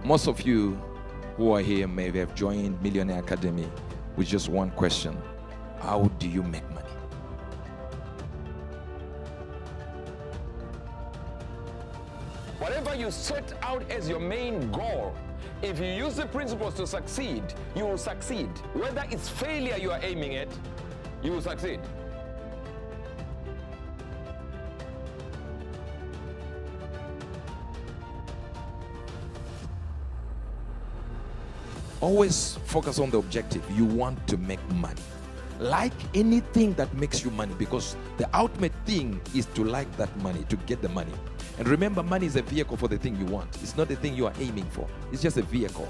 Most of you who are here may have joined Millionaire Academy with just one question. How do you make money? Whatever you set out as your main goal, if you use the principles to succeed, you will succeed. Whether it's failure you are aiming at, you will succeed. Always focus on the objective. You want to make money. Like anything that makes you money, because the ultimate thing is to like that money, to get the money. And remember, money is a vehicle for the thing you want. It's not the thing you are aiming for. It's just a vehicle.